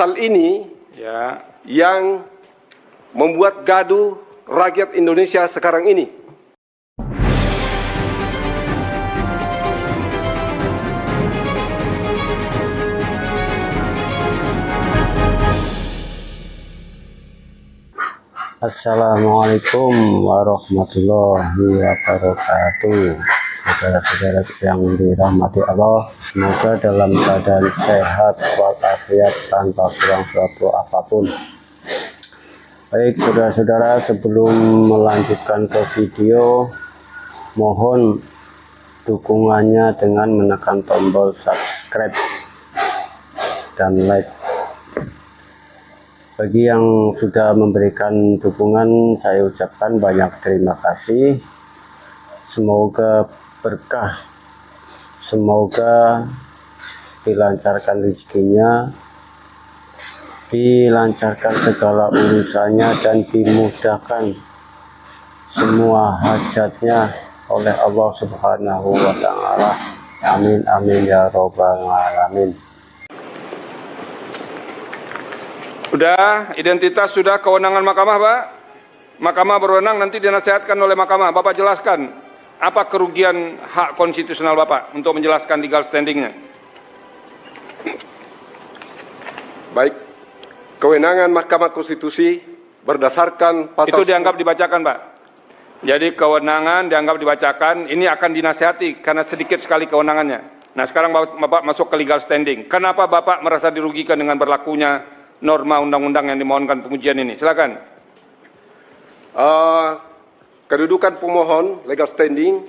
Pasal ini Ya, yang membuat gaduh rakyat Indonesia sekarang ini. Assalamualaikum warahmatullahi wabarakatuh. Saudara-saudara yang dirahmati Allah, semoga dalam keadaan sehat walafiat tanpa kurang suatu apapun. Baik saudara-saudara, sebelum melanjutkan ke video, mohon dukungannya dengan menekan tombol subscribe dan like. Bagi yang sudah memberikan dukungan, saya ucapkan banyak terima kasih. Semoga berkah, semoga dilancarkan rezekinya, dilancarkan segala urusannya, dan dimudahkan semua hajatnya oleh Allah Subhanahu wa Ta'ala. Amin amin ya robbal alamin. sudah, identitas sudah, kewenangan mahkamah, Pak. Mahkamah berwenang, nanti dinasihatkan oleh mahkamah. Bapak jelaskan, apa kerugian hak konstitusional Bapak untuk menjelaskan legal standingnya? Baik, kewenangan Mahkamah Konstitusi berdasarkan pasal... Itu dianggap dibacakan, Pak. Jadi kewenangan dianggap dibacakan, ini akan dinasihati karena sedikit sekali kewenangannya. Nah, sekarang Bapak masuk ke legal standing. Kenapa Bapak merasa dirugikan dengan berlakunya norma undang-undang yang dimohonkan pengujian ini? Silakan. Kedudukan pemohon, legal standing.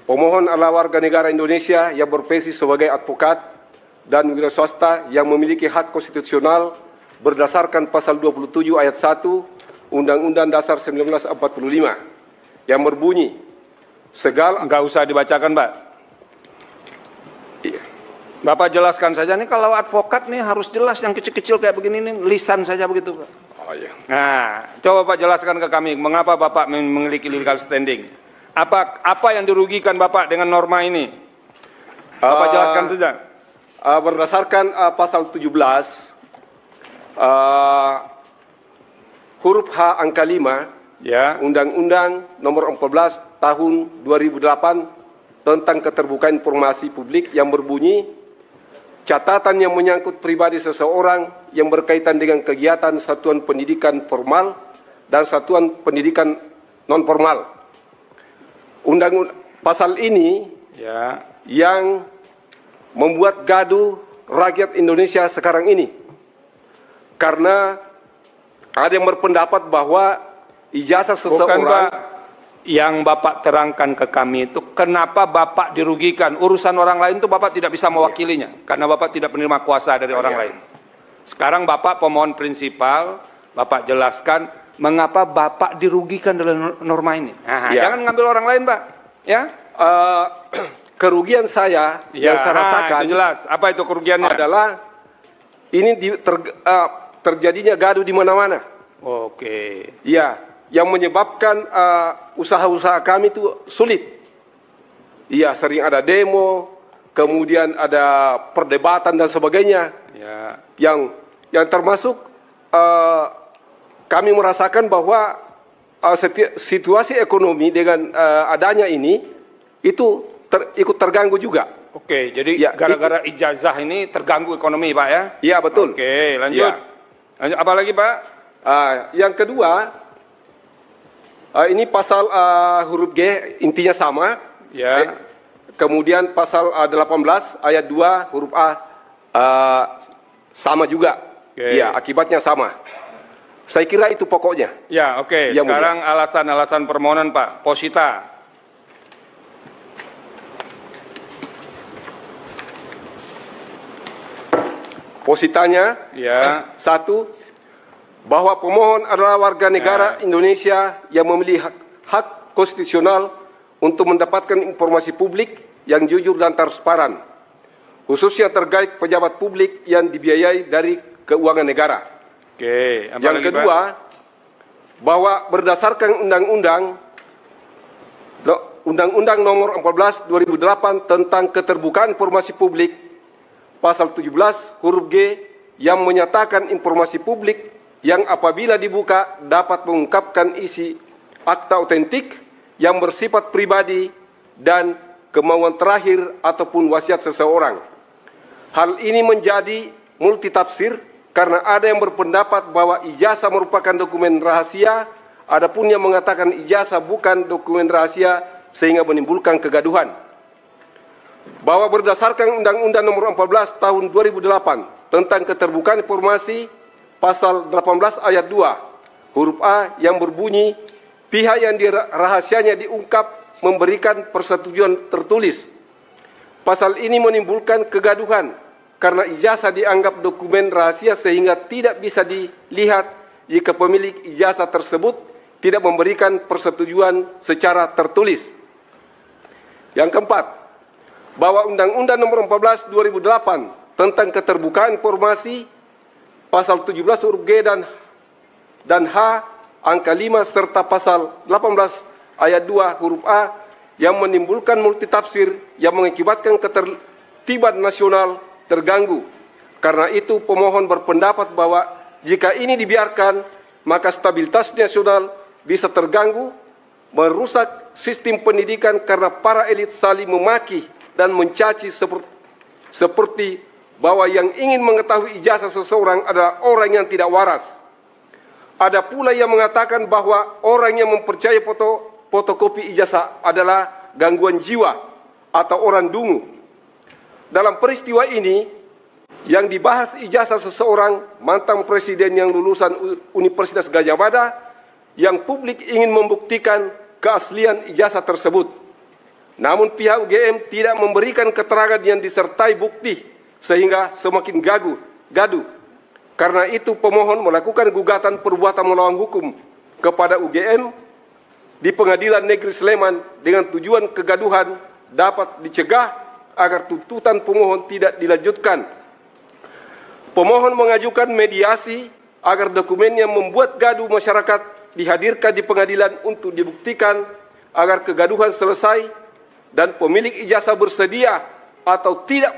Pemohon adalah warga negara Indonesia yang berprofesi sebagai advokat dan wira swasta yang memiliki hak konstitusional berdasarkan pasal 27 ayat 1 Undang-Undang Dasar 1945 yang berbunyi segala... Nggak usah dibacakan, Pak. Iya. Bapak jelaskan saja nih, kalau advokat nih harus jelas, yang kecil-kecil kayak begini nih lisan saja begitu, Pak. Oh, iya. Nah, coba Pak jelaskan ke kami, mengapa Bapak memiliki legal standing? Apa yang dirugikan Bapak dengan norma ini? Bapak jelaskan saja. Berdasarkan pasal 17 huruf H angka 5 Ya, Undang-Undang Nomor 14 Tahun 2008 tentang keterbukaan informasi publik yang berbunyi catatan yang menyangkut pribadi seseorang yang berkaitan dengan kegiatan satuan pendidikan formal dan satuan pendidikan non formal. Pasal ini ya, yang membuat gaduh rakyat Indonesia sekarang ini. Karena ada yang berpendapat bahwa ijazah seseorang... Bukan, Pak. Yang Bapak terangkan ke kami itu, kenapa Bapak dirugikan? Urusan orang lain itu Bapak tidak bisa mewakilinya, karena Bapak tidak penerima kuasa dari orang lain. Sekarang Bapak pemohon prinsipal, Bapak jelaskan mengapa Bapak dirugikan dalam norma ini. Nah, jangan ngambil orang lain, Pak. Ya? Kerugian saya yang saya rasakan itu jelas. Apa itu kerugiannya? adalah ini terjadinya gaduh di mana-mana. Oke. Iya, yang menyebabkan usaha-usaha kami itu sulit. Iya, sering ada demo, kemudian ada perdebatan dan sebagainya. Ya. Yang termasuk kami merasakan bahwa situasi ekonomi dengan adanya ini itu ikut terganggu juga. Oke, jadi Ya, gara-gara ijazah ini terganggu ekonomi, Pak, ya? Iya, betul. Oke, lanjut. Ya. Lanjut, apa lagi, Pak? Yang kedua, ini pasal huruf G intinya sama. Ya. Kemudian pasal 18 ayat 2 huruf A sama juga. Oke. Ya, akibatnya sama. Saya kira itu pokoknya. Ya, oke. Ya, Sekarang alasan-alasan permohonan, Pak. Posita. Positanya, Ya. satu, bahwa pemohon adalah warga negara Indonesia yang memiliki hak konstitusional untuk mendapatkan informasi publik yang jujur dan transparan, khususnya terkait pejabat publik yang dibiayai dari keuangan negara. Oke. Apa Yang lagi, kedua, Pak? bahwa berdasarkan Undang-Undang Nomor 14 2008 tentang keterbukaan informasi publik, pasal 17 huruf G yang menyatakan informasi publik yang apabila dibuka dapat mengungkapkan isi akta otentik yang bersifat pribadi dan kemauan terakhir ataupun wasiat seseorang. Hal ini menjadi multitafsir karena ada yang berpendapat bahwa ijazah merupakan dokumen rahasia, adapun yang mengatakan ijazah bukan dokumen rahasia sehingga menimbulkan kegaduhan. Bahwa berdasarkan Undang-Undang Nomor 14 Tahun 2008 tentang keterbukaan informasi, pasal 18 ayat 2 huruf A yang berbunyi, pihak yang dirahasianya diungkap memberikan persetujuan tertulis. Pasal ini menimbulkan kegaduhan karena ijazah dianggap dokumen rahasia sehingga tidak bisa dilihat jika pemilik ijazah tersebut tidak memberikan persetujuan secara tertulis. Yang keempat, bahwa Undang-Undang Nomor 14 2008 tentang keterbukaan informasi pasal 17 huruf G dan H angka 5 serta pasal 18 ayat 2 huruf A yang menimbulkan multitafsir yang mengakibatkan ketertiban nasional terganggu. Karena itu pemohon berpendapat bahwa jika ini dibiarkan maka stabilitas nasional bisa terganggu, merusak sistem pendidikan karena para elit saling memaki dan mencaci seperti bahwa yang ingin mengetahui ijazah seseorang adalah orang yang tidak waras. Ada pula yang mengatakan bahwa orang yang mempercayai fotokopi ijazah adalah gangguan jiwa atau orang dungu. Dalam peristiwa ini, yang dibahas ijazah seseorang mantan presiden yang lulusan Universitas Gadjah Mada, yang publik ingin membuktikan keaslian ijazah tersebut. Namun pihak UGM tidak memberikan keterangan yang disertai bukti, sehingga semakin gaduh. Karena itu pemohon melakukan gugatan perbuatan melawan hukum kepada UGM di Pengadilan Negeri Sleman dengan tujuan kegaduhan dapat dicegah agar tuntutan pemohon tidak dilanjutkan. Pemohon mengajukan mediasi agar dokumen yang membuat gaduh masyarakat dihadirkan di pengadilan untuk dibuktikan agar kegaduhan selesai dan pemilik ijazah bersedia atau tidak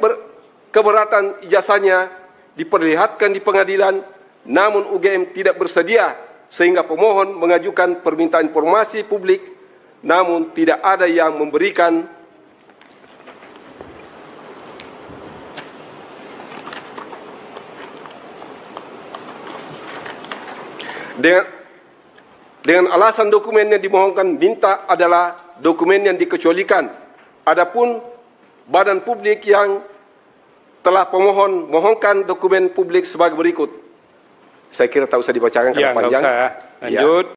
keberatan ijazahnya diperlihatkan di pengadilan, namun UGM tidak bersedia sehingga pemohon mengajukan permintaan informasi publik, namun tidak ada yang memberikan dengan alasan dokumen yang dimohonkan minta adalah dokumen yang dikecualikan. Adapun badan publik yang telah pemohon mohonkan dokumen publik sebagai berikut. Saya kira tak usah dibacakan karena panjang. Nggak usah. Lanjut.